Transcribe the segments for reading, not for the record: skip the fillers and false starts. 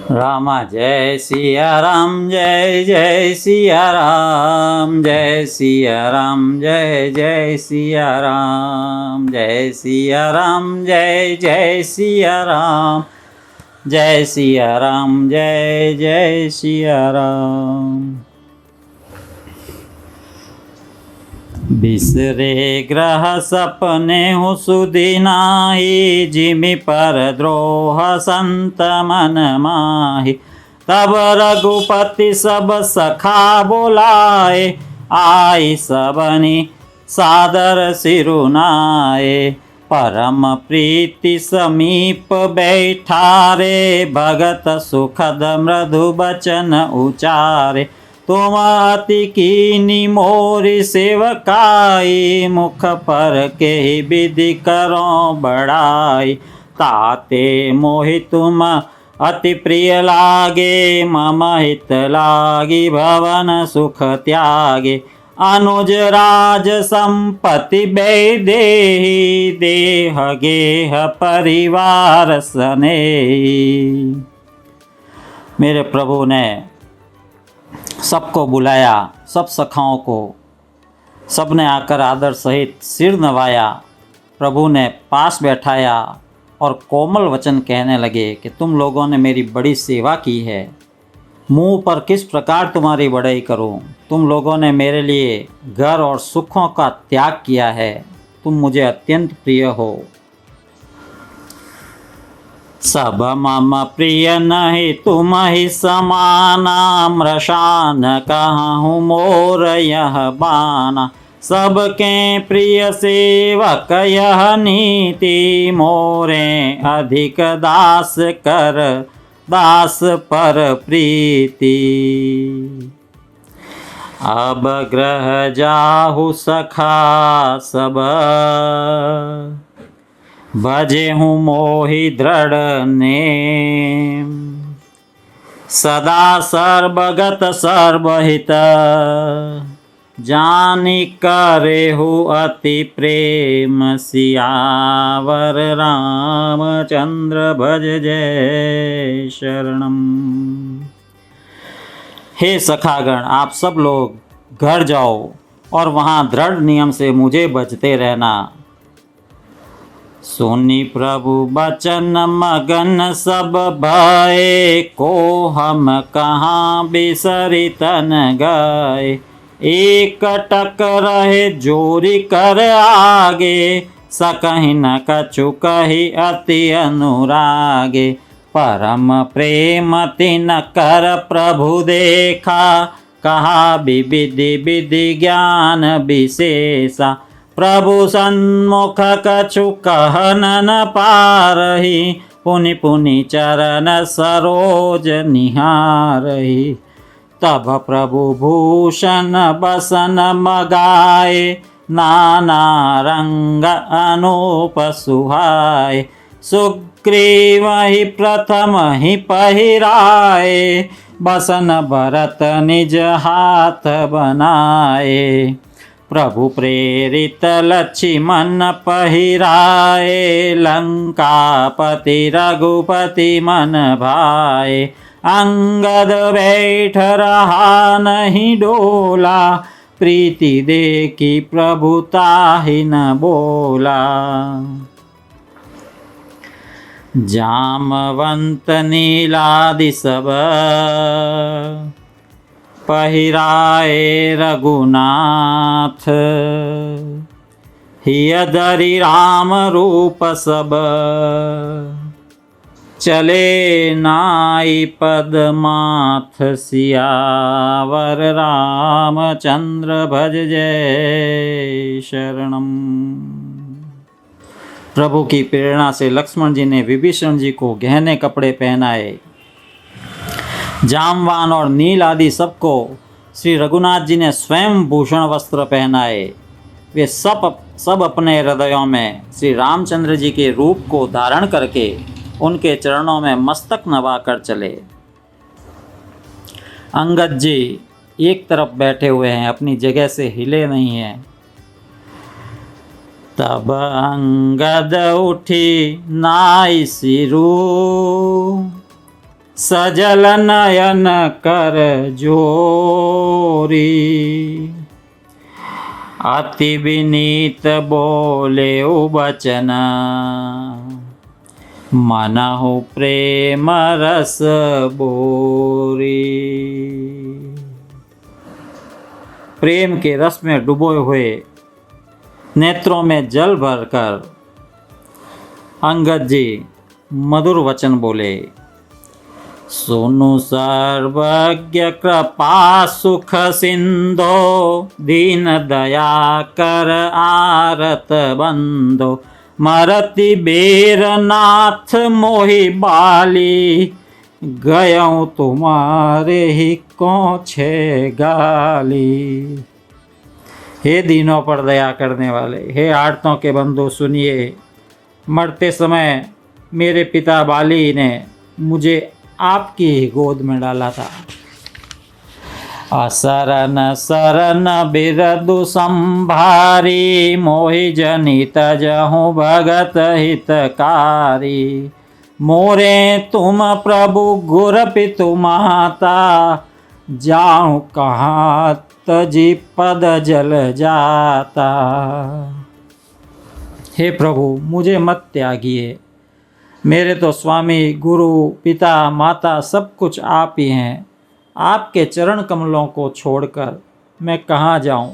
रामा जय सिया राम, जय जय सिया राम, जय सिया राम, जय जय सिया राम, जय सिया राम, जय जय सिया राम, जय सिया राम, जय जय सिया राम। बिसरे ग्रह सपने हूँ सुधी नाही, जिमि पर द्रोह संत मन माही। तब रघुपति सब सखा बोलाए, आई सबनी सादर सिरुनाए। परम प्रीति समीप बैठा रे, भगत सुखद मृदु बचन उचारे। तुम अति कीनी मोरी सेवकाई, मुख पर के विधि करो बड़ाई। ताते मोहि तुम अति प्रिय लागे, मम हित लागी भवन सुख त्यागे। अनुज राज संपत्ति देहि, देह गेह परिवार स्नेही। मेरे प्रभु ने सबको बुलाया, सब सखाओं को, सबने आकर आदर सहित सिर नवाया। प्रभु ने पास बैठाया और कोमल वचन कहने लगे कि तुम लोगों ने मेरी बड़ी सेवा की है, मुँह पर किस प्रकार तुम्हारी बड़ाई करूं। तुम लोगों ने मेरे लिए घर और सुखों का त्याग किया है, तुम मुझे अत्यंत प्रिय हो। सब मम प्रिय नहीं तुम ही समाना, मृषान कहूँ मोर यह बाना। सबके प्रिय सेवक यह नीति, मोरे अधिक दास कर दास पर प्रीति। अब ग्रह जाहु सखा सब, भजे हूँ मोहि दृढ़ नेम। सदा सर्वगत सर्वहित, जानि करे हूँ अति प्रेम। सियावर रामचंद्र भज जय शरणम। हे सखागण, आप सब लोग घर जाओ और वहाँ दृढ़ नियम से मुझे भजते रहना। सुनी प्रभु बचन मगन सब भये, को हम कहाँ बिसरि तन गए। एक टक रहे जोरी कर आगे, सकहि न कछु कही अति अनुरागे। परम प्रेम तिन कर प्रभु देखा, कहा विधि विधि ज्ञान विशेषा। प्रभु सन्मुख कछु कहन न पारही, पुनि पुनि चरण सरोज निहारही। तब प्रभु भूषण बसन मगाए, नाना रंग अनूप सुहाए। सुग्रीव ही प्रथम ही पहिराए, बसन भरत निज हाथ बनाए। प्रभु प्रेरित लक्ष्मण पहिराए, लंकापति रघुपति मन भाए। अंगद बैठ रहा नहीं डोला, प्रीति देखी प्रभु ताहि न बोला। जामवंत नीलादि सब, पहिराए रघुनाथ। हिय धरि राम रूप सब, चले नाई पदमाथ। सियावर रामचंद्र भज जय शरणम। प्रभु की प्रेरणा से लक्ष्मण जी ने विभीषण जी को गहने कपड़े पहनाए। जामवान और नील आदि सबको श्री रघुनाथ जी ने स्वयं भूषण वस्त्र पहनाए। वे सब अपने हृदयों में श्री रामचंद्र जी के रूप को धारण करके उनके चरणों में मस्तक नवाकर चले। अंगद जी एक तरफ बैठे हुए हैं, अपनी जगह से हिले नहीं हैं। तब अंगद उठी नाई सिरू, सजल नयन कर जोरी। अति विनीत बोले वचन, मनहु प्रेम रस बोरी। प्रेम के रस में डुबोए हुए नेत्रों में जल भरकर अंगद जी मधुर वचन बोले। सुनु सर्वज्ञ कृपा सुख सिंधो, दीन दया कर आरत बंधो। मरति बेर नाथ मोहि बाली, गयऊँ तुम्हारे ही को छे गाली। हे दीनों पर दया करने वाले, हे आर्तों के बंधु सुनिए। मरते समय मेरे पिता बाली ने मुझे आपकी ही गोद में डाला था। असरन सरन बिरदु संभारी, मोहि जनि तजहु भगत हितकारी। मोरे तुम प्रभु गुर पितु माता, जाऊँ कहाँ तजी पद जल जाता। हे प्रभु मुझे मत त्यागिए, मेरे तो स्वामी गुरु पिता माता सब कुछ आप ही हैं। आपके चरण कमलों को छोड़कर मैं कहाँ जाऊं।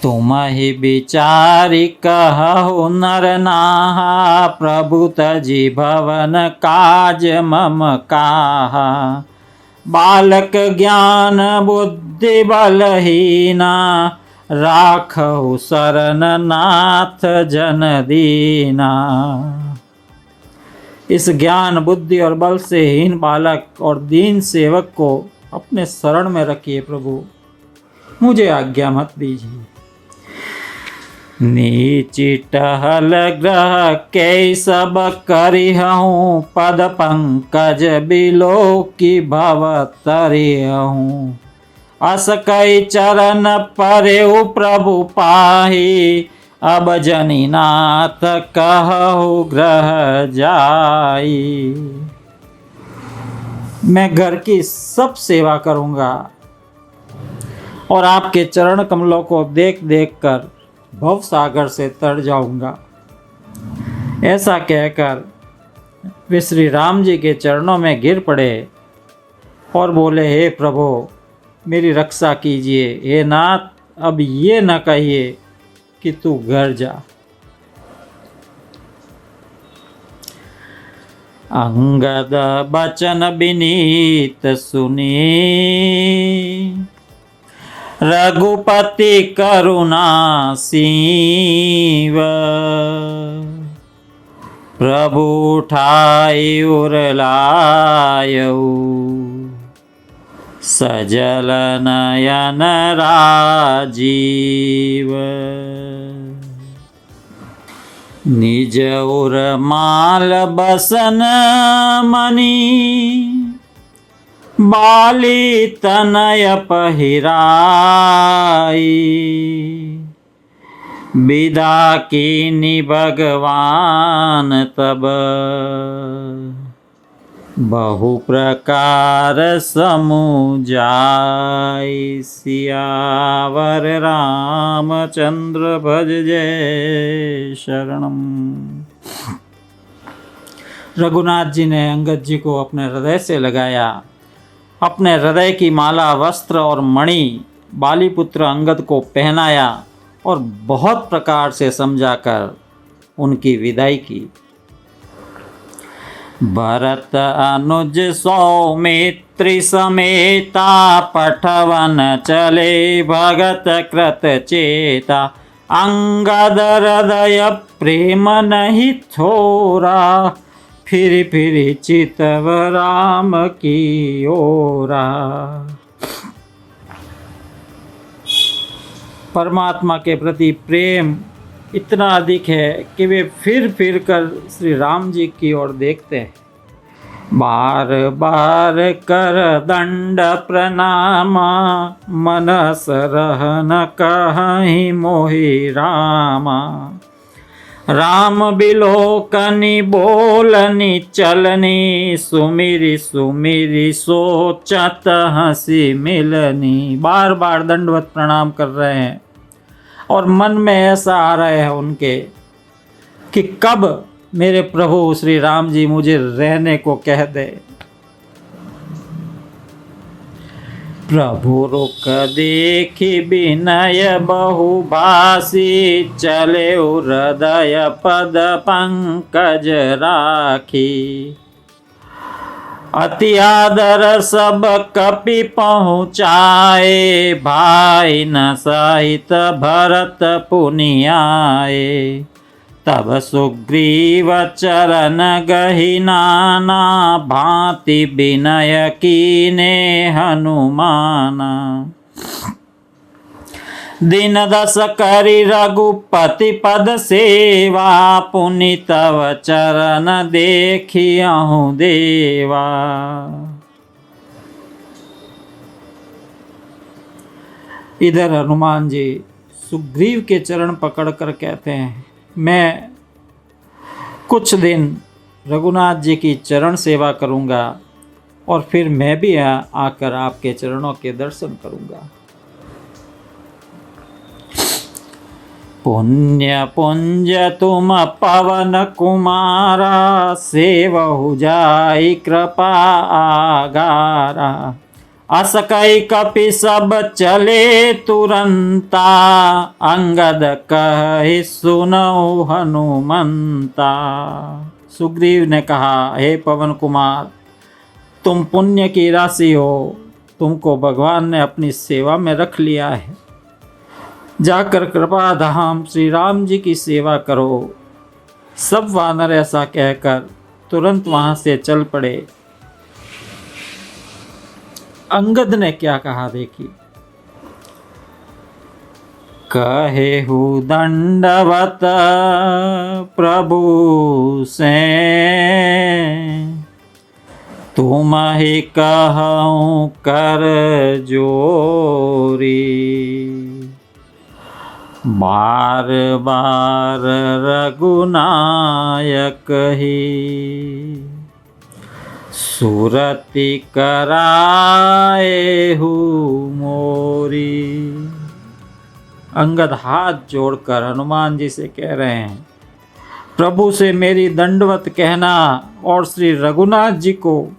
तुम ही विचारी कहु नर नाहा, प्रभु तजी भवन काज मम काहा। बालक ज्ञान बुद्धि बलहीना, राखहु शरण नाथ जन दीना। इस ज्ञान बुद्धि और बल से हीन बालक और दीन सेवक को अपने शरण में रखिए प्रभु, मुझे आज्ञा मत दीजिए। नीची टहल ग्रह के सब करिहूँ, पद पंकज बिलो की भव तरिहूँ। अस कई चरण परेउ प्रभु पाही, अब जनि नाथ कहु ग्रह जाई। मैं घर की सब सेवा करूंगा और आपके चरण कमलों को देख देख कर भव सागर से तर जाऊंगा। ऐसा कहकर वे श्री राम जी के चरणों में गिर पड़े और बोले, हे प्रभु मेरी रक्षा कीजिए। हे नाथ अब ये न कहिए कि तू घर जा। अंगद बचन विनीत सुनी, रघुपति करुणा सीव। प्रभु उठाई उरलायऊ, सजल नयन राजीव। निज उर माल बसन मणि, बाली तनय पहिराई। विदा कीनि भगवान तब, बहु प्रकार समुझाई। सियावर रामचंद्र भज जय शरणम। रघुनाथ जी ने अंगद जी को अपने हृदय से लगाया। अपने हृदय की माला, वस्त्र और मणि बाली पुत्र अंगद को पहनाया और बहुत प्रकार से समझाकर उनकी विदाई की। भरत अनुज सौमित्री समेता, पठवन चले भगत कृत चेता। अंगद हृदय प्रेम नहीं थोरा, फिर चितव राम की ओरा। परमात्मा के प्रति प्रेम इतना अधिक है कि वे फिर कर श्री राम जी की ओर देखते हैं। बार बार कर दंड प्रणामा, मनस रहन कहीं मोहि रामा। राम बिलोकनी बोलनी चलनी, सुमिरी सुमिरी सोचत हंसी मिलनी। बार बार दंडवत प्रणाम कर रहे हैं और मन में ऐसा आ रहा है उनके कि कब मेरे प्रभु श्री राम जी मुझे रहने को कह दे। प्रभु रुख देखी विनय बहुभाषी, चले हृदय पद पंकज राखी। अति आदर सब कपि पहुँचाए, भाई न सहित भरत पुनियाए। तब सुग्रीव चरण गहि नाना, भांति विनय कीने हनुमाना। दिन दस करि रघुपति पद सेवा, पुनि तव चरण देखियहु देवा। इधर हनुमान जी सुग्रीव के चरण पकड़कर कहते हैं, मैं कुछ दिन रघुनाथ जी की चरण सेवा करूंगा और फिर मैं भी आकर आपके चरणों के दर्शन करूंगा। पुण्य पुंज तुम पवन कुमारा, सेवहु जाई कृपा आगारा। अस कई कपि सब चले तुरंता, अंगद कहि सुनऊ हनुमंता। सुग्रीव ने कहा, हे पवन कुमार, तुम पुण्य की राशि हो, तुमको भगवान ने अपनी सेवा में रख लिया है। जाकर कृपा धाम श्री राम जी की सेवा करो। सब वानर ऐसा कहकर तुरंत वहां से चल पड़े। अंगद ने क्या कहा देखिए, कहेहु दंडवत प्रभु से, तुम ही कहूँ कर जोरी। बार बार रघुनायक ही, सुरति कराए हूँ मोरी। अंगद हाथ जोड़कर हनुमान जी से कह रहे हैं, प्रभु से मेरी दंडवत कहना और श्री रघुनाथ जी को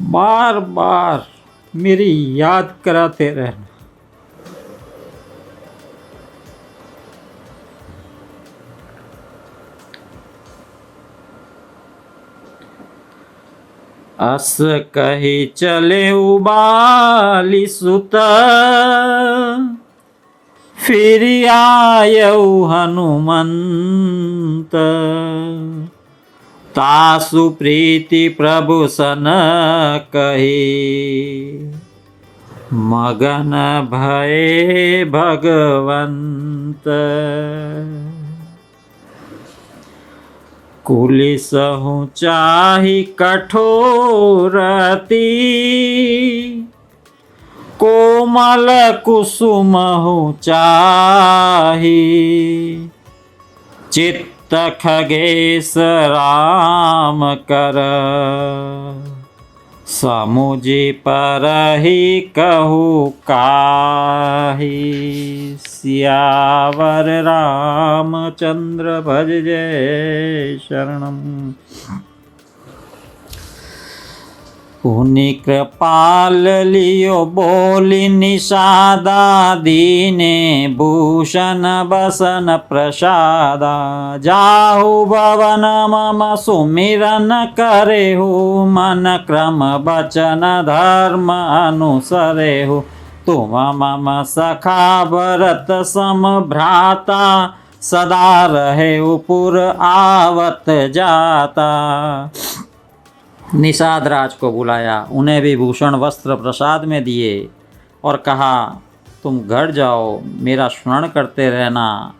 बार बार मेरी याद कराते रहना। अस कही चले उबाली सुत, फिर आयऊ हनुमंत। तासु प्रीति प्रभु सन कही, मगन भये भगवंत। कुलिसहु चाहि कठोरति, कोमल कुसुमहु चाहि। चित्त खगेश राम कर, समुझि परहि कहु काहि। सियावर रामचंद्र भज जय शरणम। पुनि कृपाल लियो बोली निषादा, दीने भूषण बसन प्रसादा। जाहु भवन मम सुमिरन करेहु, मन क्रम बचन धर्म अनुसरेहु। तुम मम सखा भरत सम भ्राता, सदा रहेहु पुर आवत जाता। निषाद राज को बुलाया, उन्हें भी भूषण वस्त्र प्रसाद में दिए और कहा, तुम घर जाओ, मेरा स्मरण करते रहना।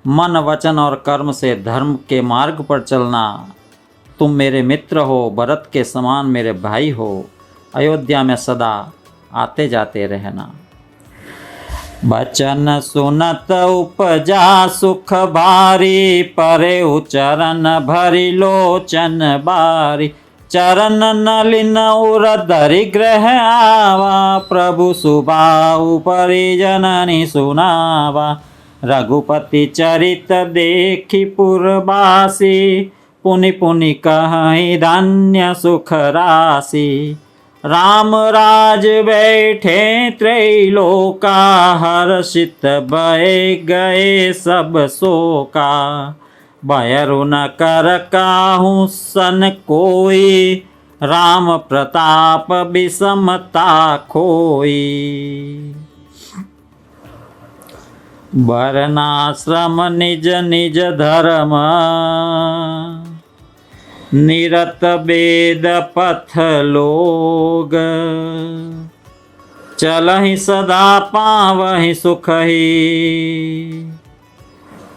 मन वचन और कर्म से धर्म के मार्ग पर चलना। तुम मेरे मित्र हो, भरत के समान मेरे भाई हो। अयोध्या में सदा आते जाते रहना। बचन सुनत उपजा सुख भारी, परे चरण भरि लोचन बारी। चरण नलिन उर धरि ग्रह आवा, प्रभु सुबाहु परिजननि सुनावा। रघुपति चरित देखि पुरबासी, पुनि पुनि कहि धन्य सुख राशि। राम राज बैठे त्रैलोका, हर्षित भय गए सब शोका। भयरु न कर काहू सन कोई, राम प्रताप विषमता खोई। वर्णाश्रम निज निज धर्म, निरत वेद पथ लोग। चलहि सदा पावहि सुखहि,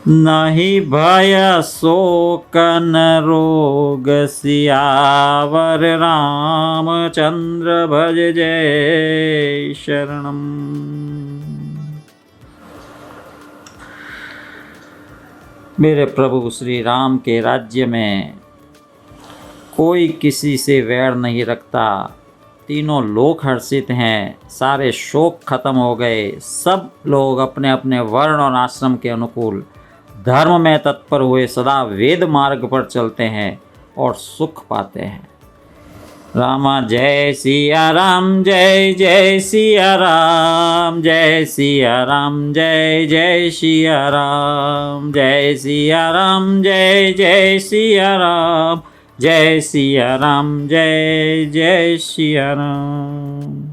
नहीं भय शोक न रोग। सियावर रामचंद्र भज जय शरणम। मेरे प्रभु श्री राम के राज्य में कोई किसी से वैर नहीं रखता, तीनों लोग हर्षित हैं, सारे शोक खत्म हो गए। सब लोग अपने अपने वर्ण और आश्रम के अनुकूल धर्म में तत्पर हुए सदा वेद मार्ग पर चलते हैं और सुख पाते हैं। रामा जय सिया राम, जय जय सिया राम, जय सिया राम, जय जय सिया राम, जय सिया राम, जय जय सिया राम, जय सिया राम, जय जय सिया राम।